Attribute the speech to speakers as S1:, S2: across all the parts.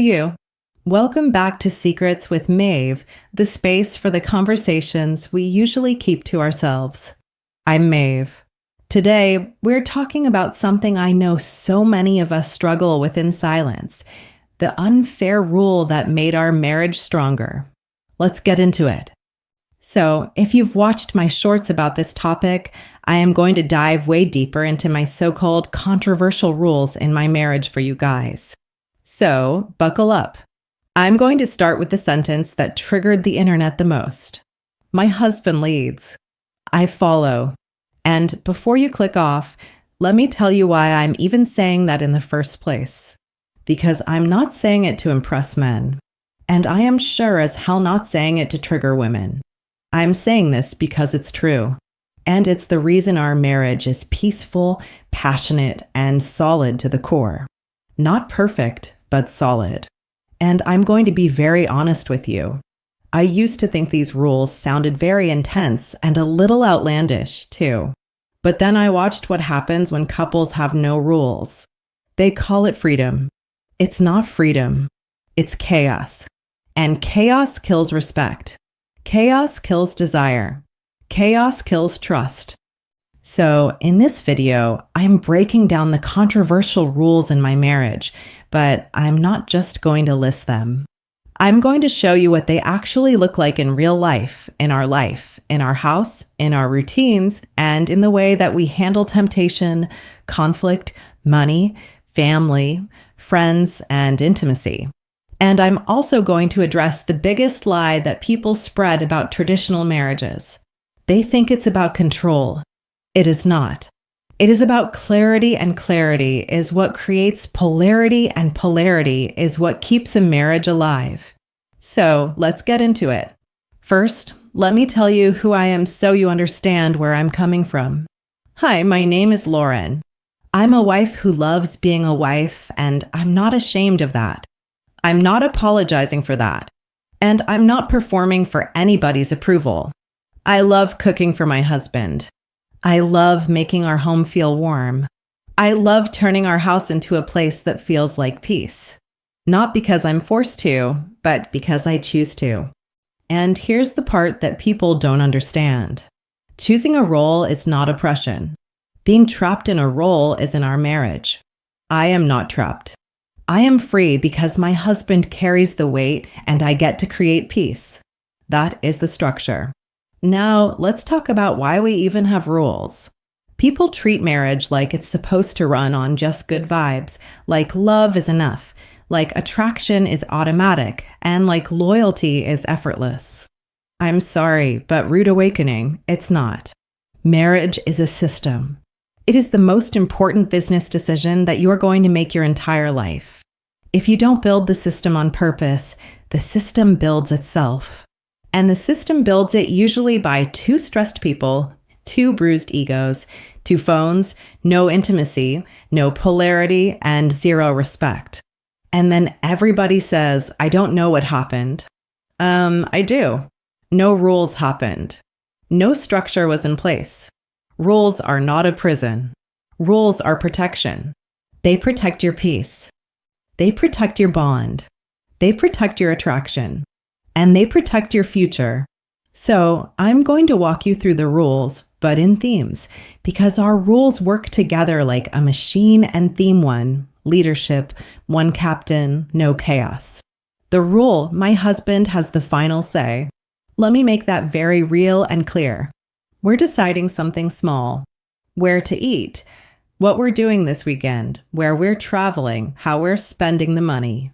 S1: you. Welcome back to Secrets with Maeve, the space for the conversations we usually keep to ourselves. I'm Maeve. Today, we're talking about something I know so many of us struggle with in silence, the unfair rule that made our marriage stronger. Let's get into it. So, if you've watched my shorts about this topic, I am going to dive way deeper into my so-called controversial rules in my marriage for you guys. So, buckle up. I'm going to start with the sentence that triggered the internet the most. My husband leads. I follow. And before you click off, let me tell you why I'm even saying that in the first place. Because I'm not saying it to impress men. And I am sure as hell not saying it to trigger women. I'm saying this because it's true. And it's the reason our marriage is peaceful, passionate, and solid to the core. Not perfect, but solid. And I'm going to be very honest with you. I used to think these rules sounded very intense and a little outlandish, too. But then I watched what happens when couples have no rules. They call it freedom. It's not freedom. It's chaos. And chaos kills respect. Chaos kills desire. Chaos kills trust. So, in this video, I'm breaking down the controversial rules in my marriage, but I'm not just going to list them. I'm going to show you what they actually look like in real life, in our house, in our routines, and in the way that we handle temptation, conflict, money, family, friends, and intimacy. And I'm also going to address the biggest lie that people spread about traditional marriages. They think it's about control. It is not. It is about clarity, and clarity is what creates polarity, and polarity is what keeps a marriage alive. So let's get into it. First, let me tell you who I am so you understand where I'm coming from. Hi, my name is Lauren. I'm a wife who loves being a wife, and I'm not ashamed of that. I'm not apologizing for that. And I'm not performing for anybody's approval. I love cooking for my husband. I love making our home feel warm. I love turning our house into a place that feels like peace. Not because I'm forced to, but because I choose to. And here's the part that people don't understand. Choosing a role is not oppression. Being trapped in a role is in our marriage. I am not trapped. I am free because my husband carries the weight and I get to create peace. That is the structure. Now, let's talk about why we even have rules. People treat marriage like it's supposed to run on just good vibes, like love is enough, like attraction is automatic, and like loyalty is effortless. I'm sorry, but rude awakening, it's not. Marriage is a system. It is the most important business decision that you are going to make your entire life. If you don't build the system on purpose, the system builds itself. And the system builds it usually by 2 stressed people, 2 bruised egos, 2 phones, no intimacy, no polarity, and 0 respect. And then everybody says, I don't know what happened. I do. No rules happened. No structure was in place. Rules are not a prison. Rules are protection. They protect your peace. They protect your bond. They protect your attraction. And they protect your future. So I'm going to walk you through the rules, but in themes, because our rules work together like a machine and theme 1, leadership, 1 captain, no chaos. The rule, my husband has the final say. Let me make that very real and clear. We're deciding something small. Where to eat, what we're doing this weekend, where we're traveling, how we're spending the money.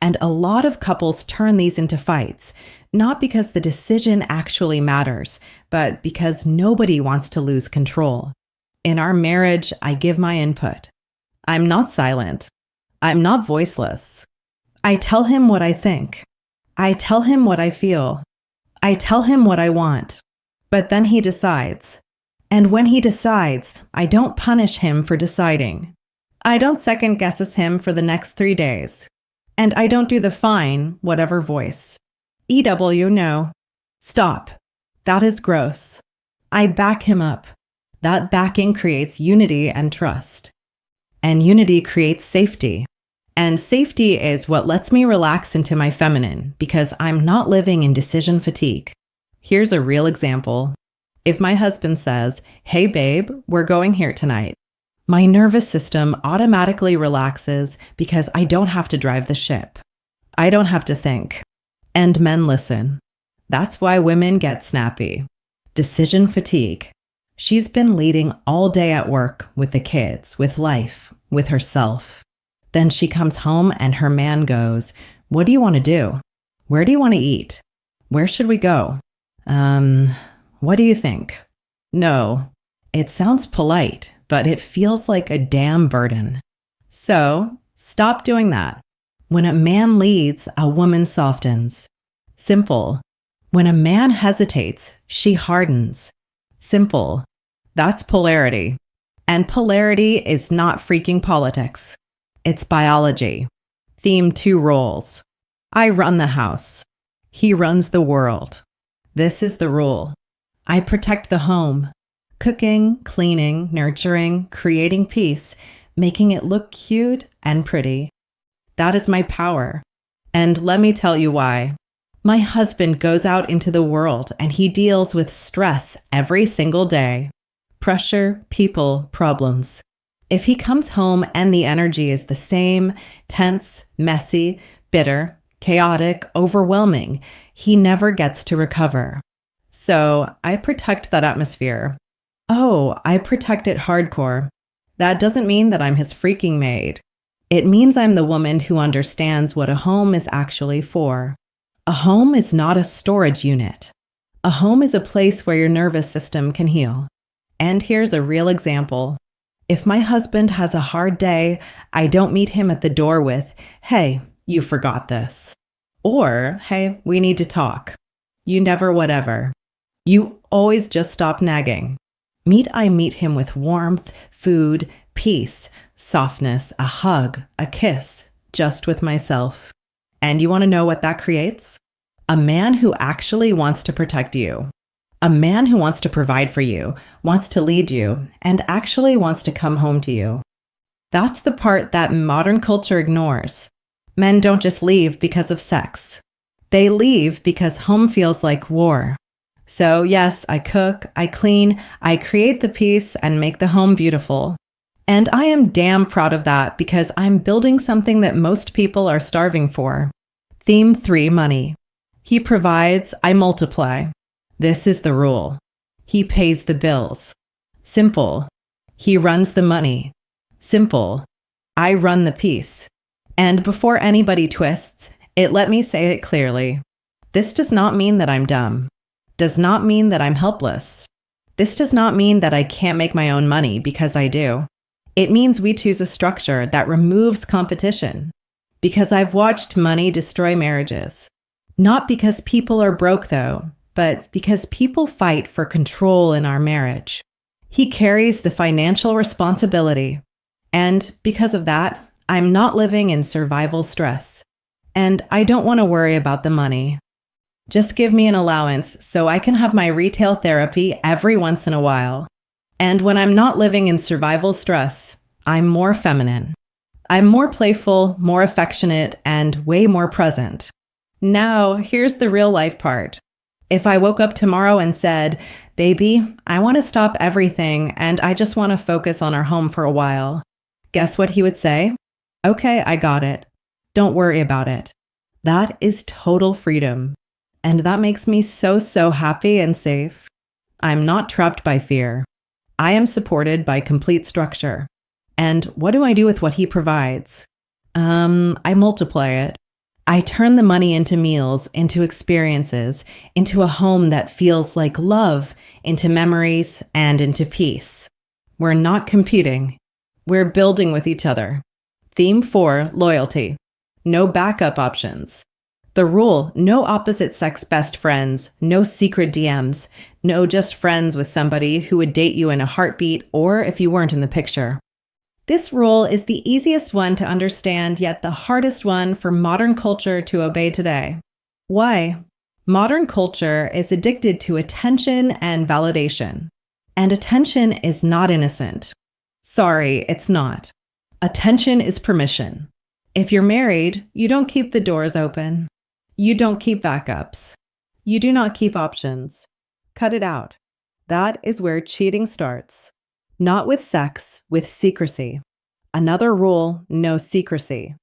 S1: And a lot of couples turn these into fights, not because the decision actually matters, but because nobody wants to lose control. In our marriage, I give my input. I'm not silent. I'm not voiceless. I tell him what I think. I tell him what I feel. I tell him what I want. But then he decides. And when he decides, I don't punish him for deciding. I don't second guess him for the next 3 days. And I don't do the fine, whatever voice. EW, no. Stop. That is gross. I back him up. That backing creates unity and trust. And unity creates safety. And safety is what lets me relax into my feminine because I'm not living in decision fatigue. Here's a real example. If my husband says, "Hey babe, we're going here tonight," my nervous system automatically relaxes because I don't have to drive the ship. I don't have to think. And men listen. That's why women get snappy. Decision fatigue. She's been leading all day at work with the kids, with life, with herself. Then she comes home and her man goes, "What do you want to do? Where do you want to eat? Where should we go? What do you think?" No, it sounds polite, but it feels like a damn burden. So, stop doing that. When a man leads, a woman softens. Simple. When a man hesitates, she hardens. Simple. That's polarity. And polarity is not freaking politics. It's biology. Theme 2 roles. I run the house. He runs the world. This is the rule. I protect the home. Cooking, cleaning, nurturing, creating peace, making it look cute and pretty. That is my power. And let me tell you why. My husband goes out into the world and he deals with stress every single day. Pressure, people, problems. If he comes home and the energy is the same, tense, messy, bitter, chaotic, overwhelming, he never gets to recover. So I protect that atmosphere. Oh, I protect it hardcore. That doesn't mean that I'm his freaking maid. It means I'm the woman who understands what a home is actually for. A home is not a storage unit. A home is a place where your nervous system can heal. And here's a real example. If my husband has a hard day, I don't meet him at the door with, "Hey, you forgot this." Or, "Hey, we need to talk." You never whatever. You always just stop nagging. I meet him with warmth, food, peace, softness, a hug, a kiss, just with myself. And you want to know what that creates? A man who actually wants to protect you. A man who wants to provide for you, wants to lead you, and actually wants to come home to you. That's the part that modern culture ignores. Men don't just leave because of sex. They leave because home feels like war. So yes, I cook, I clean, I create the peace and make the home beautiful. And I am damn proud of that because I'm building something that most people are starving for. Theme 3, money. He provides, I multiply. This is the rule. He pays the bills. Simple. He runs the money. Simple. I run the peace. And before anybody twists, let me say it clearly. This does not mean that I'm dumb. Does not mean that I'm helpless. This does not mean that I can't make my own money, because I do. It means we choose a structure that removes competition. Because I've watched money destroy marriages. Not because people are broke, though, but because people fight for control in our marriage. He carries the financial responsibility. And because of that, I'm not living in survival stress. And I don't want to worry about the money. Just give me an allowance so I can have my retail therapy every once in a while. And when I'm not living in survival stress, I'm more feminine. I'm more playful, more affectionate, and way more present. Now, here's the real life part. If I woke up tomorrow and said, "Baby, I want to stop everything and I just want to focus on our home for a while," guess what he would say? "Okay, I got it. Don't worry about it." That is total freedom. And that makes me so happy and safe. I'm not trapped by fear. I am supported by complete structure. And what do I do with what he provides? I multiply it. I turn the money into meals, into experiences, into a home that feels like love, into memories, and into peace. We're not competing. We're building with each other. Theme 4, loyalty. No backup options. The rule, no opposite sex best friends, no secret DMs, no just friends with somebody who would date you in a heartbeat or if you weren't in the picture. This rule is the easiest one to understand, yet the hardest one for modern culture to obey today. Why? Modern culture is addicted to attention and validation. And attention is not innocent. Sorry, it's not. Attention is permission. If you're married, you don't keep the doors open. You don't keep backups. You do not keep options. Cut it out. That is where cheating starts. Not with sex, with secrecy. Another rule, no secrecy.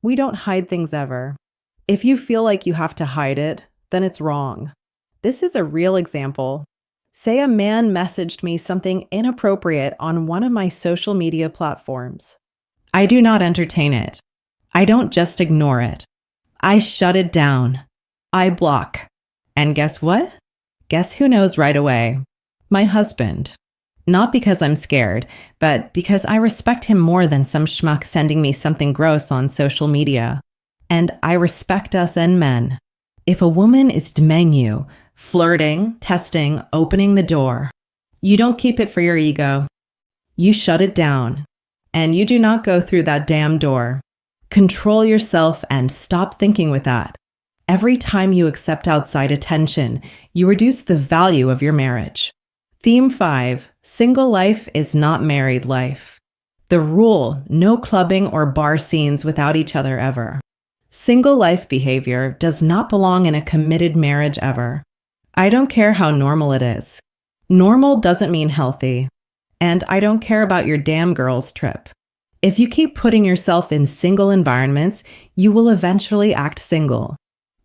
S1: We don't hide things ever. If you feel like you have to hide it, then it's wrong. This is a real example. Say a man messaged me something inappropriate on one of my social media platforms. I do not entertain it. I don't just ignore it. I shut it down. I block. And guess what? Guess who knows right away? My husband. Not because I'm scared, but because I respect him more than some schmuck sending me something gross on social media. And I respect us and men. If a woman is demanding you, flirting, testing, opening the door, you don't keep it for your ego. You shut it down. And you do not go through that damn door. Control yourself and stop thinking with that. Every time you accept outside attention, you reduce the value of your marriage. Theme 5, single life is not married life. The rule, no clubbing or bar scenes without each other ever. Single life behavior does not belong in a committed marriage ever. I don't care how normal it is. Normal doesn't mean healthy. And I don't care about your damn girls trip. If you keep putting yourself in single environments, you will eventually act single.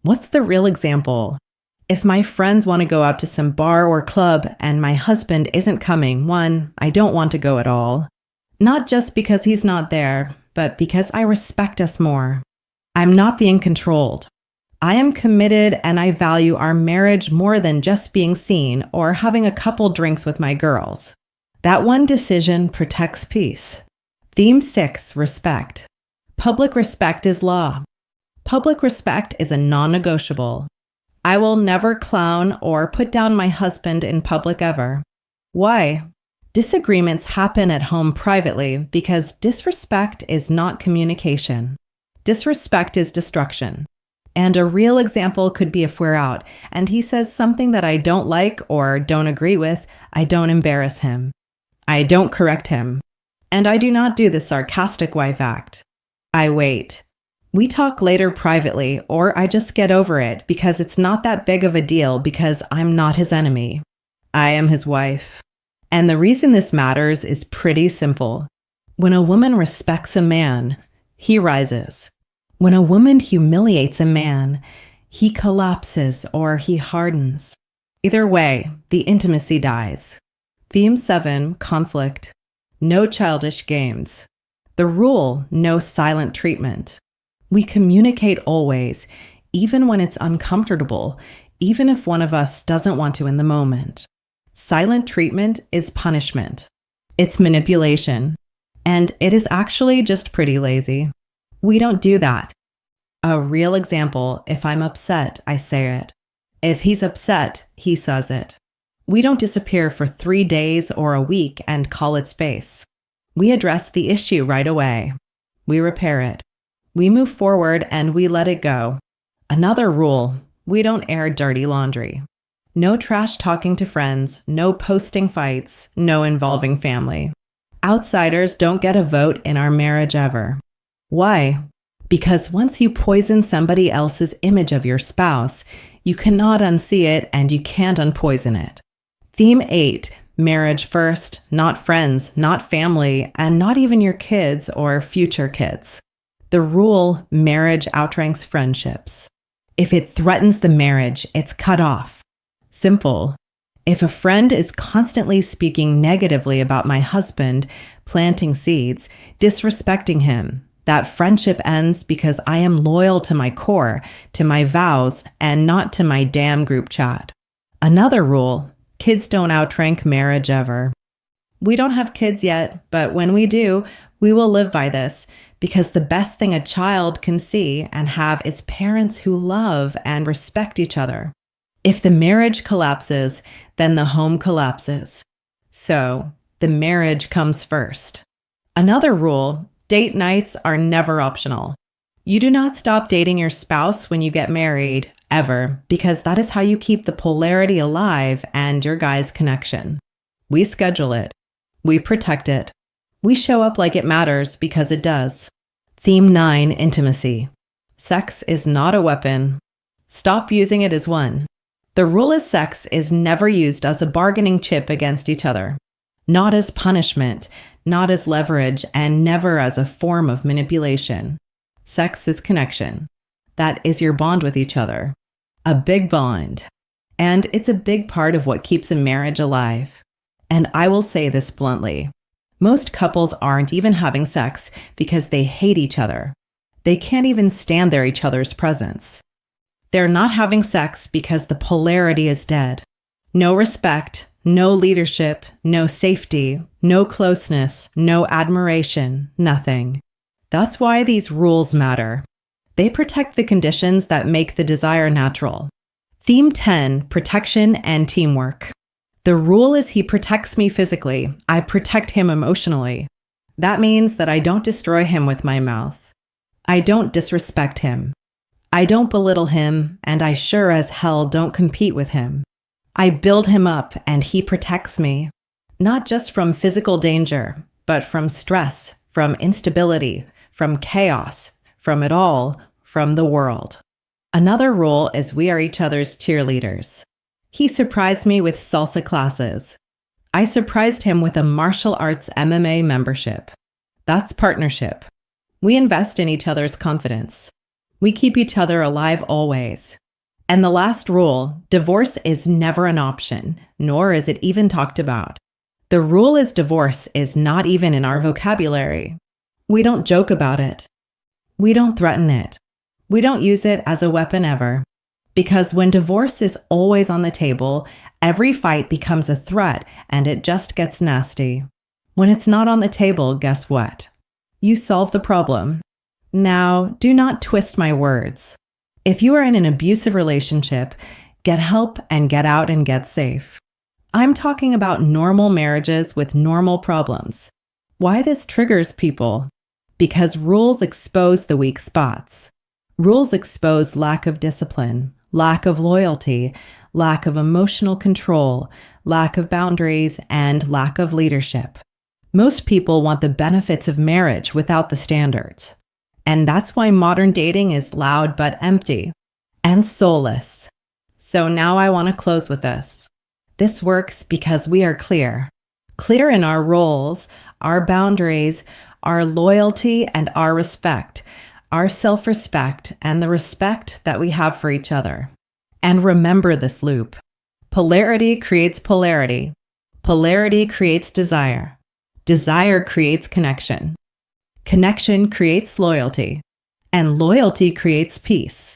S1: What's the real example? If my friends want to go out to some bar or club and my husband isn't coming, one, I don't want to go at all. Not just because he's not there, but because I respect us more. I'm not being controlled. I am committed and I value our marriage more than just being seen or having a couple drinks with my girls. That one decision protects peace. Theme 6, respect. Public respect is law. Public respect is a non-negotiable. I will never clown or put down my husband in public ever. Why? Disagreements happen at home privately because disrespect is not communication. Disrespect is destruction. And a real example could be if we're out and he says something that I don't like or don't agree with, I don't embarrass him. I don't correct him. And I do not do the sarcastic wife act. I wait. We talk later privately, or I just get over it because it's not that big of a deal because I'm not his enemy. I am his wife. And the reason this matters is pretty simple. When a woman respects a man, he rises. When a woman humiliates a man, he collapses or he hardens. Either way, the intimacy dies. Theme 7, conflict. No childish games. The rule, no silent treatment. We communicate always, even when it's uncomfortable, even if one of us doesn't want to in the moment. Silent treatment is punishment. It's manipulation. And it is actually just pretty lazy. We don't do that. A real example, if I'm upset, I say it. If he's upset, he says it. We don't disappear for 3 days or a week and call it space. We address the issue right away. We repair it. We move forward and we let it go. Another rule, we don't air dirty laundry. No trash talking to friends, no posting fights, no involving family. Outsiders don't get a vote in our marriage ever. Why? Because once you poison somebody else's image of your spouse, you cannot unsee it and you can't unpoison it. Theme 8, marriage first, not friends, not family, and not even your kids or future kids. The rule, marriage outranks friendships. If it threatens the marriage, it's cut off. Simple. If a friend is constantly speaking negatively about my husband, planting seeds, disrespecting him, that friendship ends because I am loyal to my core, to my vows, and not to my damn group chat. Another rule, kids don't outrank marriage ever. We don't have kids yet, but when we do, we will live by this because the best thing a child can see and have is parents who love and respect each other. If the marriage collapses, then the home collapses. So, the marriage comes first. Another rule, date nights are never optional. You do not stop dating your spouse when you get married, ever, because that is how you keep the polarity alive and your guys' connection. We schedule it. We protect it. We show up like it matters because it does. Theme 9, Intimacy. Sex is not a weapon. Stop using it as one. The rule is sex is never used as a bargaining chip against each other, not as punishment, not as leverage, and never as a form of manipulation. Sex is connection. That is your bond with each other. A big bond. And it's a big part of what keeps a marriage alive. And I will say this bluntly. Most couples aren't even having sex because they hate each other. They can't even stand each other's presence. They're not having sex because the polarity is dead. No respect, no leadership, no safety, no closeness, no admiration, nothing. That's why these rules matter. They protect the conditions that make the desire natural. Theme 10, Protection and Teamwork. The rule is he protects me physically. I protect him emotionally. That means that I don't destroy him with my mouth. I don't disrespect him. I don't belittle him, and I sure as hell don't compete with him. I build him up, and he protects me, not just from physical danger, but from stress, from instability, from chaos, from it all, from the world. Another rule is we are each other's cheerleaders. He surprised me with salsa classes. I surprised him with a martial arts MMA membership. That's partnership. We invest in each other's confidence. We keep each other alive always. And the last rule, divorce is never an option, nor is it even talked about. The rule is divorce is not even in our vocabulary. We don't joke about it. We don't threaten it. We don't use it as a weapon ever. Because when divorce is always on the table, every fight becomes a threat and it just gets nasty. When it's not on the table, guess what? You solve the problem. Now, do not twist my words. If you are in an abusive relationship, get help and get out and get safe. I'm talking about normal marriages with normal problems. Why this triggers people? Because rules expose the weak spots. Rules expose lack of discipline, lack of loyalty, lack of emotional control, lack of boundaries, and lack of leadership. Most people want the benefits of marriage without the standards. And that's why modern dating is loud but empty and soulless. So now I want to close with this. This works because we are clear. Clear in our roles, our boundaries, our loyalty and our respect, our self-respect and the respect that we have for each other. And remember this loop. Polarity creates polarity. Polarity creates desire. Desire creates connection. Connection creates loyalty, and loyalty creates peace.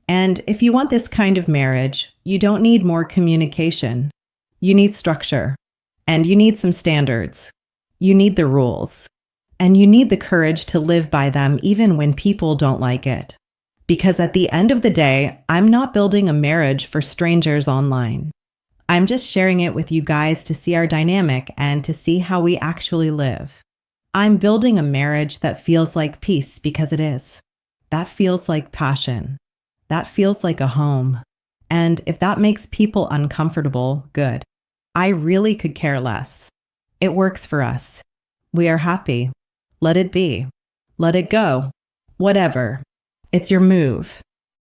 S1: And if you want this kind of marriage, you don't need more communication. You need structure, and you need some standards. You need the rules, and you need the courage to live by them even when people don't like it. Because at the end of the day, I'm not building a marriage for strangers online. I'm just sharing it with you guys to see our dynamic and to see how we actually live. I'm building a marriage that feels like peace because it is. That feels like passion. That feels like a home. And if that makes people uncomfortable, good. I really could care less. It works for us. We are happy. Let it be. Let it go. Whatever. It's your move.